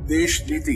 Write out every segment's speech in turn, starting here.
देश नीति,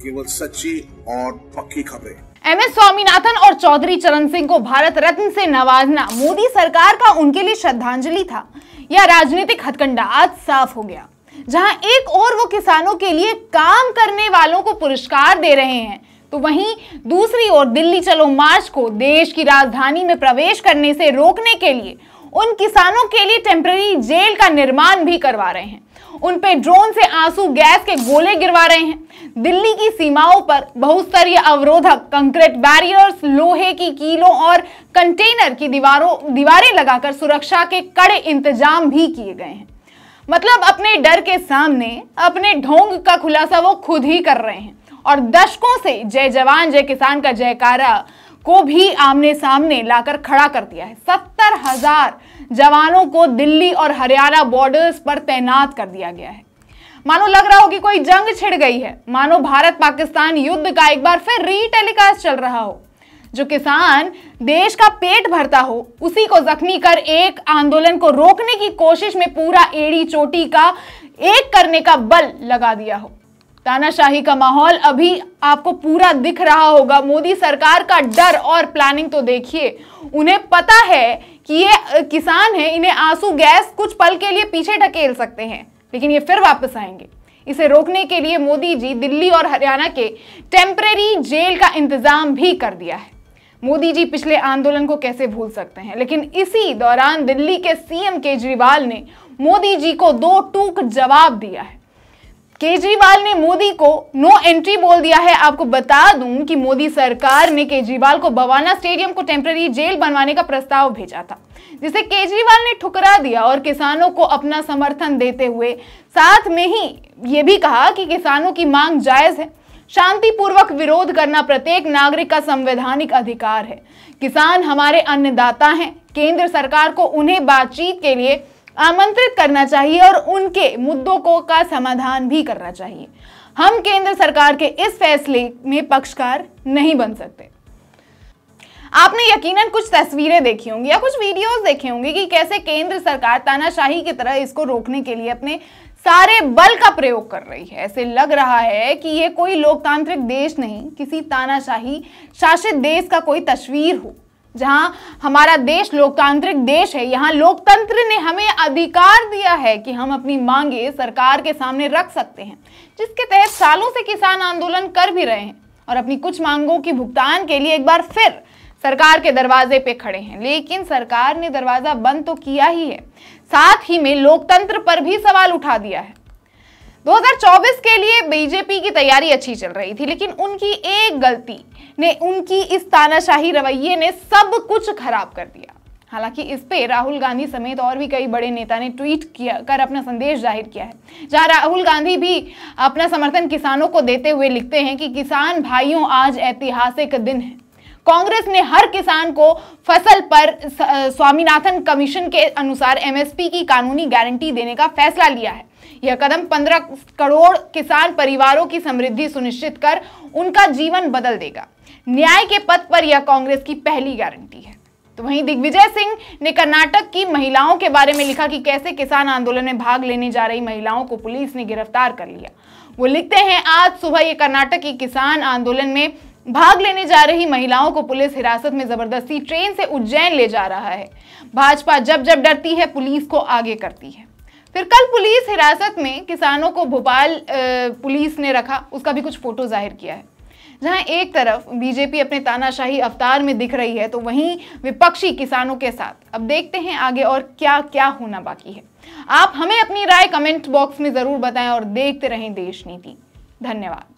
केवल सच्ची और पक्की खबरें। एमएस स्वामीनाथन और चौधरी चरण सिंह को भारत रत्न से नवाजना मोदी सरकार का उनके लिए श्रद्धांजलि था या राजनीतिक हथकंडा, आज साफ हो गया। जहां एक और वो किसानों के लिए काम करने वालों को पुरस्कार दे रहे हैं, तो वहीं दूसरी ओर दिल्ली चलो मार्च को देश की राजधानी में प्रवेश करने से रोकने के लिए उन किसानों के लिए टेम्पररी जेल का निर्माण भी करवा रहे हैं। उन पे ड्रोन से आंसू गैस के गोले गिरवा रहे हैं। दिल्ली की सीमाओं पर बहुस्तरीय अवरोधक, कंक्रीट बैरियर्स, लोहे की कीलों और कंटेनर की दीवारें लगाकर सुरक्षा के कड़े इंतजाम भी किए गए हैं। मतलब अपने डर के सामने अपने ढोंग का खुलासा वो खुद ही कर रहे हैं और दशकों से जय जवान जय किसान का जयकारा को भी आमने सामने लाकर खड़ा कर दिया है। 70,000 जवानों को दिल्ली और हरियाणा बॉर्डर्स पर तैनात कर दिया गया है। मानो लग रहा हो कि कोई जंग छिड़ गई है, मानो भारत पाकिस्तान युद्ध का एक बार फिर रीटेलीकास्ट चल रहा हो। जो किसान देश का पेट भरता हो, उसी को जख्मी कर एक आंदोलन को रोकने की कोशिश में पूरा एड़ी चोटी का एक करने का बल लगा दिया हो। तानाशाही का माहौल अभी आपको पूरा दिख रहा होगा। मोदी सरकार का डर और प्लानिंग तो देखिए। उन्हें पता है कि ये किसान हैं, इन्हें आंसू गैस कुछ पल के लिए पीछे ढकेल सकते हैं, लेकिन ये फिर वापस आएंगे। इसे रोकने के लिए मोदी जी दिल्ली और हरियाणा के टेम्परेरी जेल का इंतजाम भी कर दिया है। मोदी जी पिछले आंदोलन को कैसे भूल सकते हैं, लेकिन इसी दौरान दिल्ली के सीएम केजरीवाल ने मोदी जी को दो टूक जवाब दिया है। केजरीवाल ने मोदी को नो एंट्री बोल दिया है। आपको बता दूं कि मोदी सरकार ने केजरीवाल को बवाना स्टेडियम को टेम्पररी जेल बनवाने का प्रस्ताव भेजा था, जिसे केजरीवाल ने ठुकरा दिया और किसानों को अपना समर्थन देते हुए साथ में ही ये भी कहा कि किसानों की मांग जायज है। शांतिपूर्वक विरोध करना प्रत्येक नागरिक का संवैधानिक अधिकार है। किसान हमारे अन्नदाता हैं। केंद्र सरकार को उन्हें बातचीत के लिए आमंत्रित करना चाहिए और उनके मुद्दों का समाधान भी करना चाहिए। हम केंद्र सरकार के इस फैसले में पक्षकार नहीं बन सकते। आपने यकीनन कुछ तस्वीरें देखी होंगी या कुछ वीडियोस देखे होंगे कि कैसे केंद्र सरकार तानाशाही की तरह इसको रोकने के लिए अपने सारे बल का प्रयोग कर रही है। ऐसे लग रहा है कि ये कोई लोकतांत्रिक देश नहीं, किसी तानाशाही शासित देश का कोई तस्वीर हो। जहां हमारा देश लोकतांत्रिक देश है, यहाँ लोकतंत्र ने हमें अधिकार दिया है कि हम अपनी मांगे सरकार के सामने रख सकते हैं, जिसके तहत सालों से किसान आंदोलन कर भी रहे हैं और अपनी कुछ मांगों की भुगतान के लिए एक बार फिर सरकार के दरवाजे पे खड़े हैं। लेकिन सरकार ने दरवाजा बंद तो किया ही है, साथ ही में लोकतंत्र पर भी सवाल उठा दिया है। 2024 के लिए बीजेपी की तैयारी अच्छी चल रही थी, लेकिन उनकी एक गलती ने, उनकी इस तानाशाही रवैये ने सब कुछ खराब कर दिया। हालांकि इस पे राहुल गांधी समेत और भी कई बड़े नेता ने ट्वीट कर अपना संदेश जाहिर किया है, जहां राहुल गांधी भी अपना समर्थन किसानों को देते हुए लिखते हैं कि किसान भाइयों, आज ऐतिहासिक दिन है। कांग्रेस ने हर किसान को फसल पर स्वामीनाथन कमीशन के अनुसार एमएसपी की कानूनी गारंटी देने का फैसला लिया है। यह कदम 15 करोड़ किसान परिवारों की समृद्धि सुनिश्चित कर उनका जीवन बदल देगा। न्याय के पथ पर यह कांग्रेस की पहली गारंटी है। तो वहीं दिग्विजय सिंह ने कर्नाटक की महिलाओं के बारे में लिखा कि कैसे किसान आंदोलन में भाग लेने जा रही महिलाओं को पुलिस ने गिरफ्तार कर लिया। वो लिखते हैं, आज सुबह ये कर्नाटक की किसान आंदोलन में भाग लेने जा रही महिलाओं को पुलिस हिरासत में जबरदस्ती ट्रेन से उज्जैन ले जा रहा है। भाजपा जब जब डरती है पुलिस को आगे करती है। फिर कल पुलिस हिरासत में किसानों को भोपाल पुलिस ने रखा, उसका भी कुछ फोटो जाहिर किया है। जहां एक तरफ बीजेपी अपने तानाशाही अवतार में दिख रही है, तो वहीं विपक्षी किसानों के साथ। अब देखते हैं आगे और क्या क्या होना बाकी है। आप हमें अपनी राय कमेंट बॉक्स में जरूर बताएं और देखते रहें देश नीति। धन्यवाद।